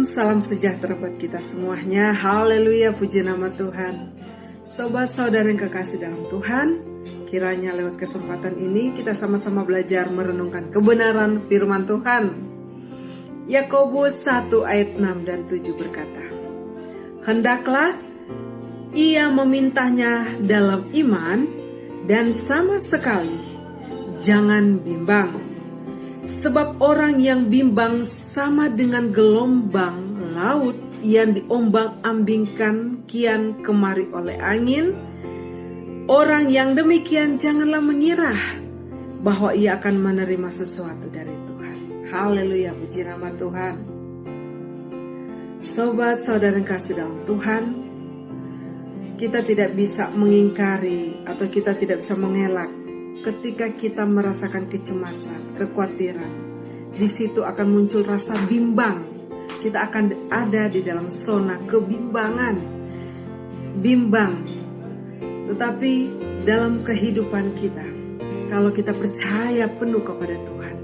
Salam sejahtera buat kita semuanya. Haleluya, puji nama Tuhan. Sobat saudara yang kekasih dalam Tuhan, kiranya lewat kesempatan ini kita sama-sama belajar merenungkan kebenaran firman Tuhan. Yakobus 1 ayat 6 dan 7 berkata, "Hendaklah ia memintanya dalam iman dan sama sekali jangan bimbang. Sebab orang yang bimbang sama dengan gelombang laut yang diombang-ambingkan kian kemari oleh angin. Orang yang demikian janganlah menyerah bahwa ia akan menerima sesuatu dari Tuhan." Haleluya, puji nama Tuhan. Sobat saudara yang kasih dalam Tuhan, kita tidak bisa mengingkari atau kita tidak bisa mengelak ketika kita merasakan kecemasan, kekhawatiran. Di situ akan muncul rasa bimbang. Kita akan ada di dalam zona kebimbangan. Bimbang. Tetapi dalam kehidupan kita, kalau kita percaya penuh kepada Tuhan,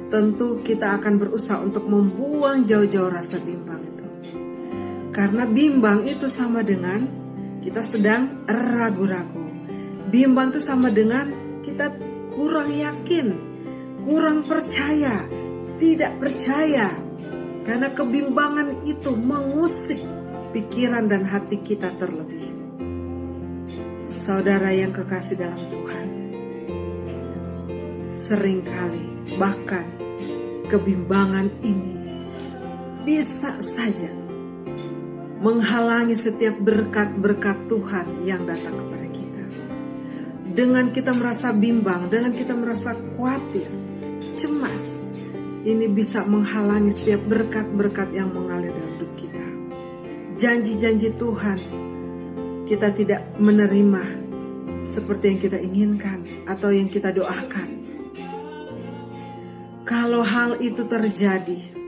tentu kita akan berusaha untuk membuang jauh-jauh rasa bimbang itu. Karena bimbang itu sama dengan kita sedang ragu-ragu. Bimbang itu sama dengan kita kurang yakin, kurang percaya, tidak percaya. Karena kebimbangan itu mengusik pikiran dan hati kita terlebih. Saudara yang kekasih dalam Tuhan, seringkali bahkan kebimbangan ini bisa saja menghalangi setiap berkat-berkat Tuhan yang datang kepada kita. Dengan kita merasa bimbang, dengan kita merasa khawatir, cemas, ini bisa menghalangi setiap berkat-berkat yang mengalir dalam hidup kita. Janji-janji Tuhan kita tidak menerima seperti yang kita inginkan atau yang kita doakan. Kalau hal itu terjadi,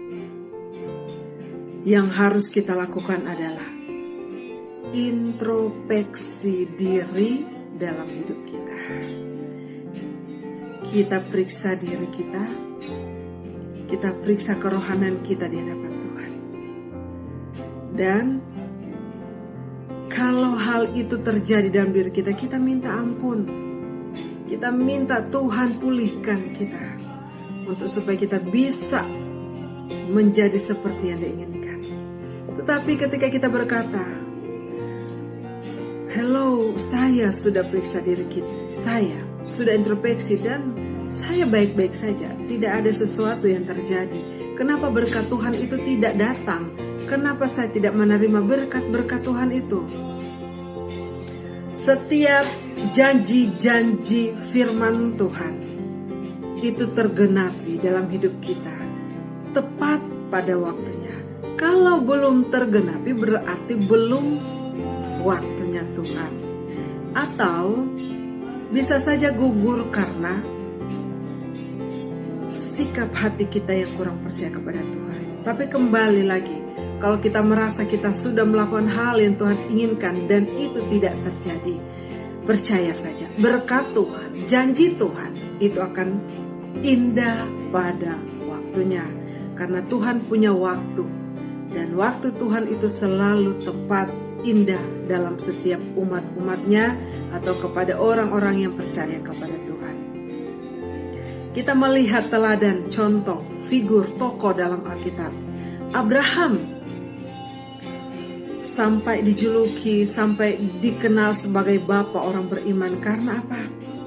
yang harus kita lakukan adalah introspeksi diri dalam hidup kita. Kita periksa diri kita, kita periksa kerohanian kita di hadapan Tuhan. Dan kalau hal itu terjadi dalam diri kita, kita minta ampun. Kita minta Tuhan pulihkan kita untuk supaya kita bisa menjadi seperti yang diinginkan. Tetapi ketika kita berkata, "Hello, saya sudah periksa diri kita, saya sudah introspeksi dan saya baik-baik saja. Tidak ada sesuatu yang terjadi. Kenapa berkat Tuhan itu tidak datang? Kenapa saya tidak menerima berkat-berkat Tuhan itu?" Setiap janji-janji firman Tuhan itu tergenapi dalam hidup kita tepat pada waktunya. Kalau belum tergenapi berarti belum waktunya Tuhan, atau bisa saja gugur karena sikap hati kita yang kurang percaya kepada Tuhan. Tapi kembali lagi, kalau kita merasa kita sudah melakukan hal yang Tuhan inginkan dan itu tidak terjadi, percaya saja berkat Tuhan, janji Tuhan itu akan indah pada waktunya. Karena Tuhan punya waktu, dan waktu Tuhan itu selalu tepat, indah dalam setiap umat-umatnya atau kepada orang-orang yang percaya kepada Tuhan. Kita melihat teladan, contoh, figur, tokoh dalam Alkitab. Abraham sampai dijuluki, sampai dikenal sebagai bapak orang beriman. Karena apa?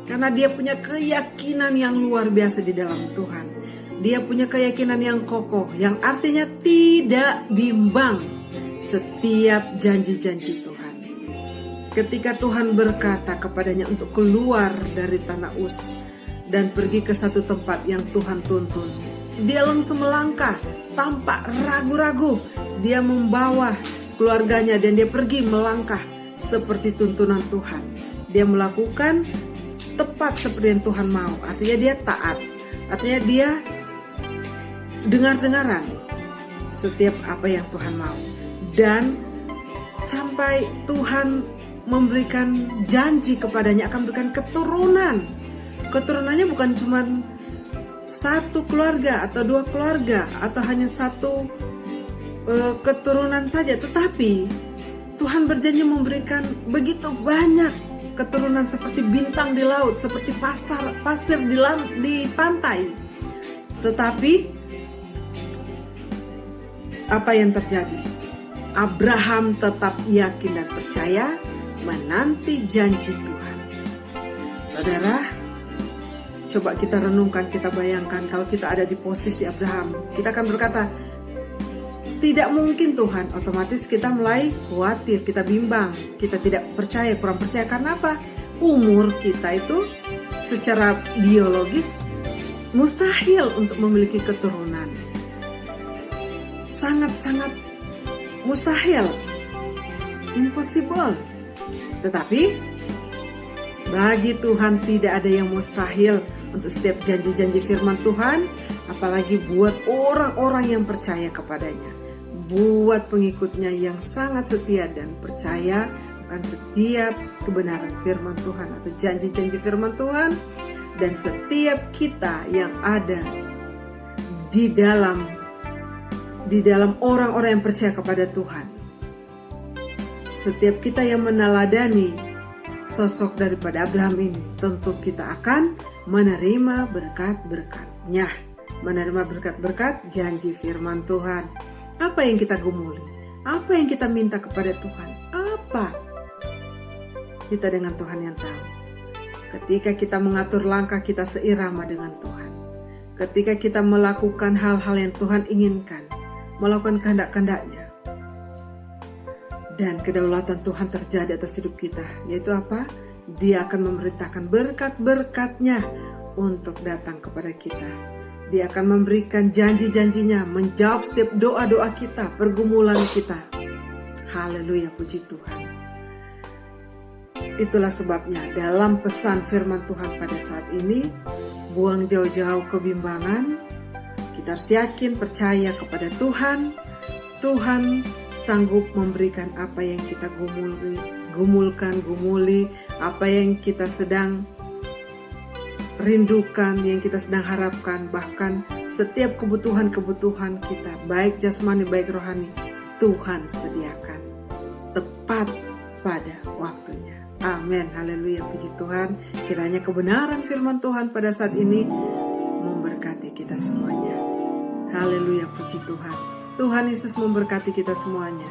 Karena dia punya keyakinan yang luar biasa di dalam Tuhan. Dia punya keyakinan yang kokoh, yang artinya tidak bimbang setiap janji-janji Tuhan. Ketika Tuhan berkata kepadanya untuk keluar dari tanah Uz dan pergi ke satu tempat yang Tuhan tuntun, dia langsung melangkah tanpa ragu-ragu. Dia membawa keluarganya dan dia pergi melangkah seperti tuntunan Tuhan. Dia melakukan tepat seperti yang Tuhan mau. Artinya dia taat. Artinya dia dengar-dengaran setiap apa yang Tuhan mau. Dan sampai Tuhan memberikan janji kepadanya akan memberikan keturunan. Keturunannya bukan cuma satu keluarga atau dua keluarga atau hanya satu keturunan saja, tetapi Tuhan berjanji memberikan begitu banyak keturunan seperti bintang di laut, seperti pasir di pantai. Tetapi apa yang terjadi? Abraham tetap yakin dan percaya menanti janji Tuhan. Saudara, coba kita renungkan, kita bayangkan kalau kita ada di posisi Abraham. Kita akan berkata, tidak mungkin Tuhan. Otomatis kita mulai khawatir, kita bimbang, kita tidak percaya, kurang percaya. Karena apa? Umur kita itu secara biologis mustahil untuk memiliki keturunan. Sangat-sangat mustahil, impossible. Tetapi bagi Tuhan tidak ada yang mustahil. Untuk setiap janji-janji firman Tuhan, apalagi buat orang-orang yang percaya kepadanya, buat pengikutnya yang sangat setia dan percaya akan setiap kebenaran firman Tuhan atau janji-janji firman Tuhan. Dan setiap kita yang ada di dalam orang-orang yang percaya kepada Tuhan, setiap kita yang meneladani sosok daripada Abraham ini, tentu kita akan menerima berkat-berkatnya, menerima berkat-berkat janji firman Tuhan. Apa yang kita gumuli? Apa yang kita minta kepada Tuhan? Apa? Kita dengan Tuhan yang tahu. Ketika kita mengatur langkah kita seirama dengan Tuhan, ketika kita melakukan hal-hal yang Tuhan inginkan, melakukan kehendak-kehendaknya, dan kedaulatan Tuhan terjadi atas hidup kita, yaitu apa? Dia akan memerintahkan berkat-berkatnya untuk datang kepada kita. Dia akan memberikan janji-janjinya, menjawab setiap doa-doa kita, pergumulan kita. Haleluya, puji Tuhan. Itulah sebabnya dalam pesan firman Tuhan pada saat ini, buang jauh-jauh kebimbangan. Kita harus yakin, percaya kepada Tuhan. Tuhan sanggup memberikan apa yang kita gumuli, apa yang kita sedang rindukan, yang kita sedang harapkan. Bahkan setiap kebutuhan-kebutuhan kita, baik jasmani, baik rohani, Tuhan sediakan tepat pada waktunya. Amin, haleluya, puji Tuhan. Kiranya kebenaran firman Tuhan pada saat ini memberkati kita semuanya. Haleluya, puji Tuhan. Tuhan Yesus memberkati kita semuanya.